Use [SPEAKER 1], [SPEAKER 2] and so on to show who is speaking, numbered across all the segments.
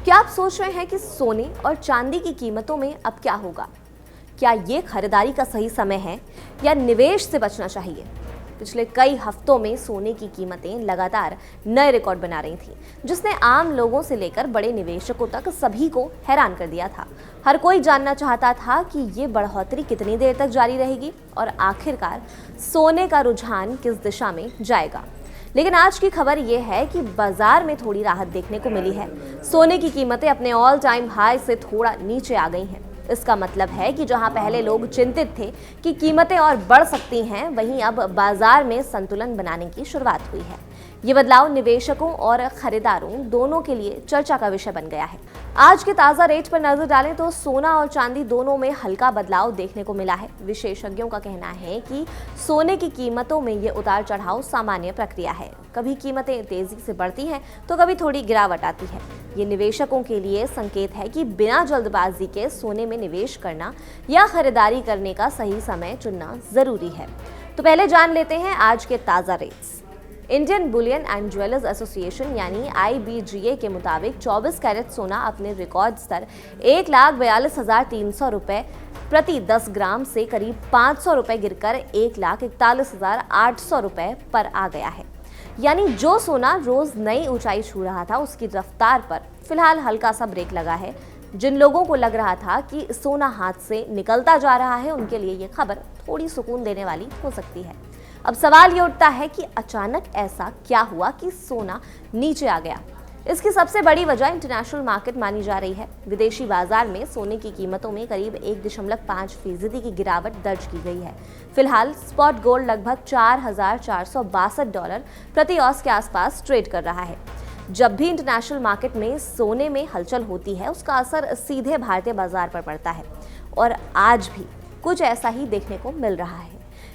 [SPEAKER 1] क्या आप सोच रहे हैं कि सोने और चांदी की कीमतों में अब क्या होगा? क्या ये खरीदारी का सही समय है या निवेश से बचना चाहिए? पिछले कई हफ्तों में सोने की कीमतें लगातार नए रिकॉर्ड बना रही थीं, जिसने आम लोगों से लेकर बड़े निवेशकों तक सभी को हैरान कर दिया था। हर कोई जानना चाहता था कि ये बढ़ोतरी कितनी देर तक जारी रहेगी और आखिरकार सोने का रुझान किस दिशा में जाएगा। लेकिन आज की खबर ये है कि बाजार में थोड़ी राहत देखने को मिली है। सोने की कीमतें अपने ऑल टाइम हाई से थोड़ा नीचे आ गई हैं। इसका मतलब है कि जहां पहले लोग चिंतित थे कि कीमतें और बढ़ सकती हैं, वहीं अब बाजार में संतुलन बनाने की शुरुआत हुई है। ये बदलाव निवेशकों और खरीदारों दोनों के लिए चर्चा का विषय बन गया है। आज के ताजा रेट पर नजर डालें तो सोना और चांदी दोनों में हल्का बदलाव देखने को मिला है। विशेषज्ञों का कहना है कि सोने की कीमतों में ये उतार चढ़ाव सामान्य प्रक्रिया है। कभी कीमतें तेजी से बढ़ती हैं तो कभी थोड़ी गिरावट आती है। ये निवेशकों के लिए संकेत है कि बिना जल्दबाजी के सोने में निवेश करना या खरीदारी करने का सही समय चुनना जरूरी है। तो पहले जान लेते हैं आज के ताजा rates. Indian Boolean and jewellers association यानी IBGA के मुताबिक 24 कैरेट सोना अपने रिकॉर्ड स्तर 1,42,300 रुपए प्रति 10 ग्राम से करीब 500 रुपए गिरकर 1,41,800 रुपए पर आ गया है। यानी जो सोना रोज नई ऊंचाई छू रहा था, उसकी रफ्तार पर फिलहाल हल्का सा ब्रेक लगा है। जिन लोगों को लग रहा था कि सोना हाथ से निकलता जा रहा है, उनके लिए ये खबर थोड़ी सुकून देने वाली हो सकती है। अब सवाल ये उठता है कि अचानक ऐसा क्या हुआ कि सोना नीचे आ गया। इसकी सबसे बड़ी वजह इंटरनेशनल मार्केट मानी जा रही है। विदेशी बाजार में सोने की कीमतों में करीब 1.5% की गिरावट दर्ज की गई है। फिलहाल स्पॉट गोल्ड लगभग $4,462 प्रति औंस के आसपास ट्रेड कर रहा है। जब भी इंटरनेशनल मार्केट में सोने में हलचल होती है, उसका असर सीधे भारतीय बाजार पर पड़ता है और आज भी कुछ ऐसा ही देखने को मिल रहा है।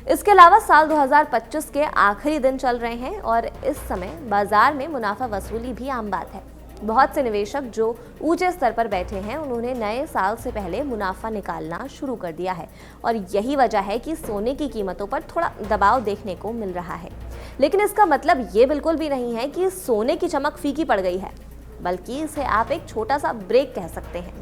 [SPEAKER 1] इसके अलावा साल 2025 के आखिरी दिन चल रहे हैं और इस समय बाजार में मुनाफा वसूली भी आम बात है। बहुत से निवेशक जो ऊंचे स्तर पर बैठे हैं, उन्होंने नए साल से पहले मुनाफा निकालना शुरू कर दिया है और यही वजह है कि सोने की कीमतों पर थोड़ा दबाव देखने को मिल रहा है। लेकिन इसका मतलब ये बिल्कुल भी नहीं है कि सोने की चमक फीकी पड़ गई है, बल्कि इसे आप एक छोटा सा ब्रेक कह सकते हैं।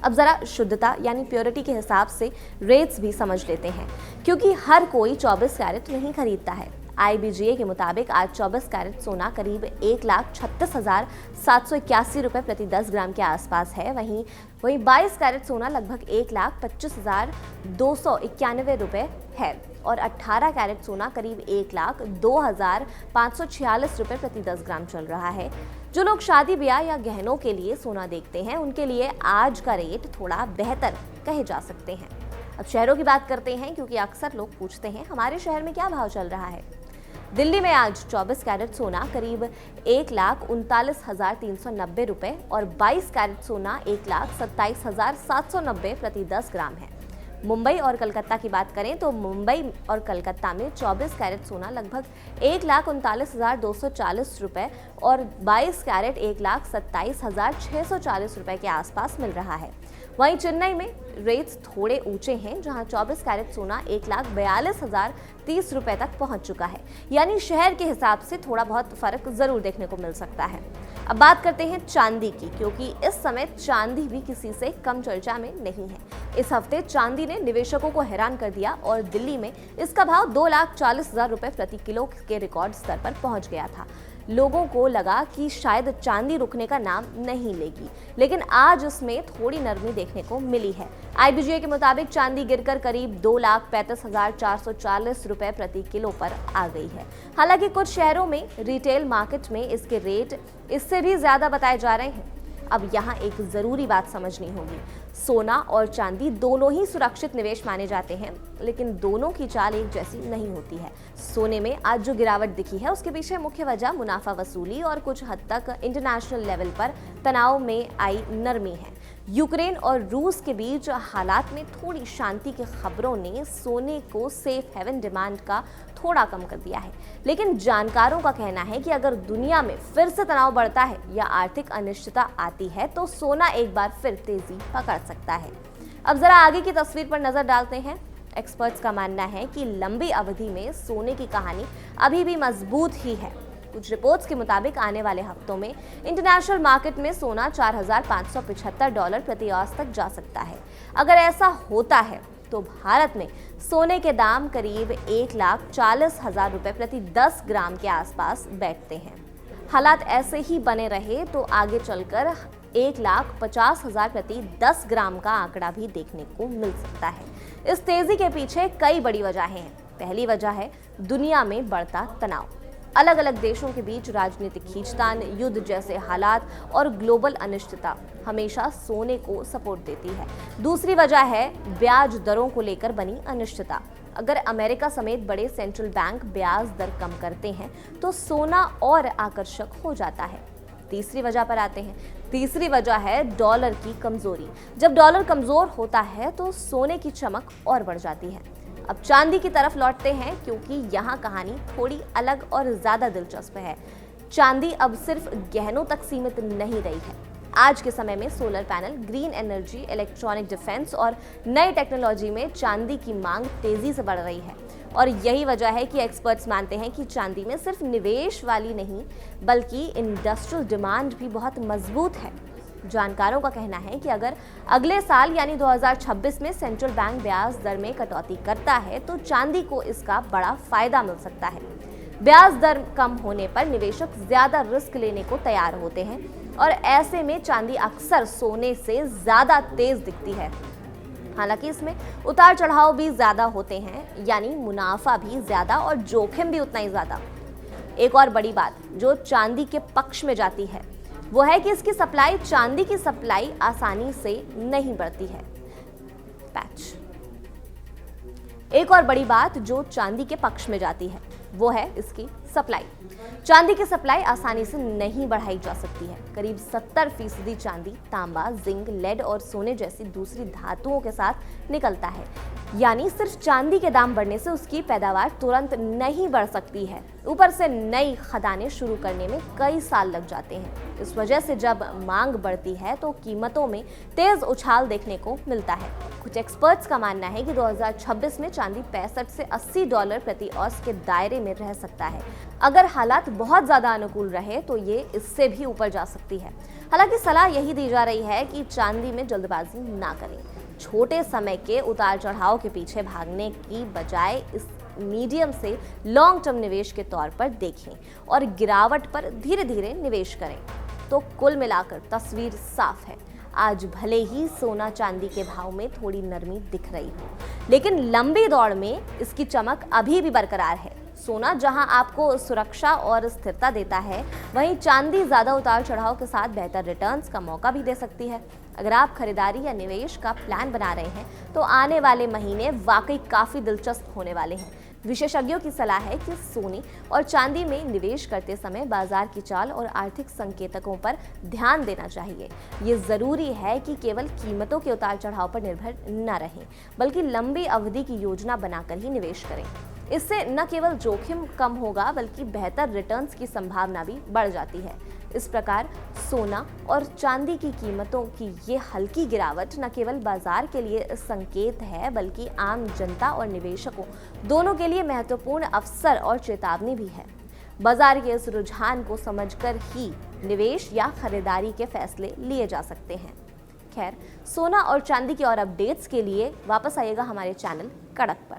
[SPEAKER 1] अब जरा शुद्धता यानी प्योरिटी के हिसाब से रेट्स भी समझ लेते हैं, क्योंकि हर कोई 24 कैरेट नहीं खरीदता है। IBGA के मुताबिक आज 24 कैरेट सोना करीब 1,36,781 रुपए प्रति 10 ग्राम के आसपास है। वहीं 22 कैरेट सोना लगभग 1,25,291 रुपए है और 18 कैरेट सोना करीब 1,02,546 रुपए प्रति 10 ग्राम चल रहा है। जो लोग शादी ब्याह या गहनों के लिए सोना देखते हैं, उनके लिए आज का रेट थोड़ा बेहतर कहे जा सकते हैं। अब शहरों की बात करते हैं, क्योंकि अक्सर लोग पूछते हैं हमारे शहर में क्या भाव चल रहा है। दिल्ली में आज 24 कैरेट सोना करीब 1,39,390 रुपए और 22 कैरेट सोना 1,27,790 प्रति 10 ग्राम है। मुंबई और कलकत्ता की बात करें तो मुंबई और कलकत्ता में 24 कैरेट सोना लगभग 1,39,240 रुपए और 22 कैरेट 1,27,640 रुपए के आसपास मिल रहा है। वहीं चेन्नई में रेट्स थोड़े ऊंचे हैं, जहां 24 कैरेट सोना 1,42,030 रुपए तक पहुंच चुका है। यानी शहर के हिसाब से थोड़ा बहुत फर्क जरूर देखने को मिल सकता है। अब बात करते हैं चांदी की, क्योंकि इस समय चांदी भी किसी से कम चर्चा में नहीं है। इस हफ्ते चांदी ने निवेशकों को हैरान कर दिया और दिल्ली में इसका भाव 2,40,000 रुपए प्रति किलो के रिकॉर्ड स्तर पर पहुंच गया था। लोगों को लगा कि शायद चांदी रुकने का नाम नहीं लेगी, लेकिन आज उसमें थोड़ी नरमी देखने को मिली है। IBGA के मुताबिक चांदी गिरकर करीब 2,35,440 रुपए प्रति किलो पर आ गई है। हालांकि कुछ शहरों में रिटेल मार्केट में इसके रेट इससे भी ज्यादा बताए जा रहे हैं। अब यहाँ एक जरूरी बात समझनी होगी, सोना और चांदी दोनों ही सुरक्षित निवेश माने जाते हैं, लेकिन दोनों की चाल एक जैसी नहीं होती है। सोने में आज जो गिरावट दिखी है, उसके पीछे मुख्य वजह मुनाफा वसूली और कुछ हद तक इंटरनेशनल लेवल पर तनाव में आई नरमी है। यूक्रेन और रूस के बीच हालात में थोड़ी शांति की खबरों ने सोने को सेफ हेवन डिमांड का थोड़ा कम कर दिया है। लेकिन जानकारों का कहना है कि अगर दुनिया में फिर से तनाव बढ़ता है या आर्थिक अनिश्चितता आती है, तो सोना एक बार फिर तेजी पकड़ सकता है। अब जरा आगे की तस्वीर पर नजर डालते हैं। एक्सपर्ट्स का मानना है कि लंबी अवधि में सोने की कहानी अभी भी मजबूत ही है। कुछ रिपोर्ट्स के मुताबिक आने वाले हफ्तों में इंटरनेशनल मार्केट में सोना $4,575 प्रति औंस तक जा सकता है। अगर ऐसा होता है तो भारत में सोने के दाम करीब 1,40,000 रुपए प्रति 10 ग्राम के आसपास बैठते हैं। हालात ऐसे ही बने रहे तो आगे चलकर 1,50,000 प्रति 10 ग्राम का आंकड़ा भी देखने को मिल सकता है। इस तेजी के पीछे कई बड़ी वजहें हैं। पहली वजह है दुनिया में बढ़ता तनाव। अलग अलग देशों के बीच राजनीतिक खींचतान, युद्ध जैसे हालात और ग्लोबल अनिश्चितता हमेशा सोने को सपोर्ट देती है। दूसरी वजह है ब्याज दरों को लेकर बनी अनिश्चितता। अगर अमेरिका समेत बड़े सेंट्रल बैंक ब्याज दर कम करते हैं तो सोना और आकर्षक हो जाता है। तीसरी वजह पर आते हैं। तीसरी वजह है डॉलर की कमजोरी। जब डॉलर कमजोर होता है तो सोने की चमक और बढ़ जाती है। अब चांदी की तरफ लौटते हैं क्योंकि यहाँ कहानी थोड़ी अलग और ज्यादा दिलचस्प है। चांदी अब सिर्फ गहनों तक सीमित नहीं रही है। आज के समय में solar panel, green energy, electronic defence और नई टेक्नोलॉजी में चांदी की मांग तेजी से बढ़ रही है और यही वजह है कि एक्सपर्ट्स मानते हैं कि चांदी में सिर्फ निवेश वाली नहीं बल्कि इंडस्ट्रियल डिमांड भी बहुत मजबूत है। जानकारों का कहना है कि अगर अगले साल यानी 2026 में सेंट्रल बैंक ब्याज दर में कटौती करता है तो चांदी को इसका बड़ा फायदा मिल सकता है। ब्याज दर कम होने पर निवेशक ज्यादा रिस्क लेने को तैयार होते हैं और ऐसे में चांदी अक्सर सोने से ज्यादा तेज दिखती है। हालांकि इसमें उतार चढ़ाव भी ज्यादा होते हैं, यानी मुनाफा भी ज्यादा और जोखिम भी उतना ही ज्यादा। एक और बड़ी बात जो चांदी के पक्ष में जाती है वो है कि इसकी सप्लाई, चांदी की सप्लाई आसानी से नहीं बढ़ती है। पैच। एक और बड़ी बात जो चांदी के पक्ष में जाती है वो है इसकी सप्लाई। चांदी की सप्लाई आसानी से नहीं बढ़ाई जा सकती है। करीब 70% चांदी तांबा, जिंक, लेड और सोने जैसी दूसरी धातुओं के साथ निकलता है, यानी सिर्फ चांदी के दाम बढ़ने से उसकी पैदावार तुरंत नहीं बढ़ सकती है। ऊपर से नई खदानें शुरू करने में कई साल लग जाते हैं। इस वजह से जब मांग बढ़ती है तो कीमतों में तेज उछाल देखने को मिलता है। कुछ एक्सपर्ट्स का मानना है कि 2026 में चांदी $65 से $80 प्रति औंस के दायरे में रह सकता है। अगर हालात बहुत ज्यादा अनुकूल रहे तो ये इससे भी ऊपर जा सकती है। हालांकि सलाह यही दी जा रही है कि चांदी में जल्दबाजी ना करें। छोटे समय के उतार चढ़ाव के पीछे भागने की बजाय इस मीडियम से लॉन्ग टर्म निवेश के तौर पर देखें और गिरावट पर धीरे धीरे निवेश करें। तो कुल मिलाकर तस्वीर साफ है। आज भले ही सोना चांदी के भाव में थोड़ी नरमी दिख रही हो, लेकिन लंबी दौड़ में इसकी चमक अभी भी बरकरार है। सोना जहां आपको सुरक्षा और स्थिरता देता है, वहीं चांदी ज्यादा उतार चढ़ाव के साथ बेहतर रिटर्न्स का मौका भी दे सकती है। अगर आप खरीदारी या निवेश का प्लान बना रहे हैं तो आने वाले महीने वाकई काफी दिलचस्प होने वाले हैं। विशेषज्ञों की सलाह है कि सोने और चांदी में निवेश करते समय बाजार की चाल और आर्थिक संकेतकों पर ध्यान देना चाहिए। ये जरूरी है कि केवल कीमतों के उतार चढ़ाव पर निर्भर न रहें, बल्कि लंबी अवधि की योजना बनाकर ही निवेश करें। इससे न केवल जोखिम कम होगा बल्कि बेहतर रिटर्न्स की संभावना भी बढ़ जाती है। इस प्रकार सोना और चांदी की कीमतों की ये हल्की गिरावट न केवल बाजार के लिए संकेत है बल्कि आम जनता और निवेशकों दोनों के लिए महत्वपूर्ण अवसर और चेतावनी भी है। बाजार के इस रुझान को समझकर ही निवेश या खरीदारी के फैसले लिए जा सकते हैं। खैर, सोना और चांदी के और अपडेट्स के लिए वापस आइएगा हमारे चैनल कड़क पर।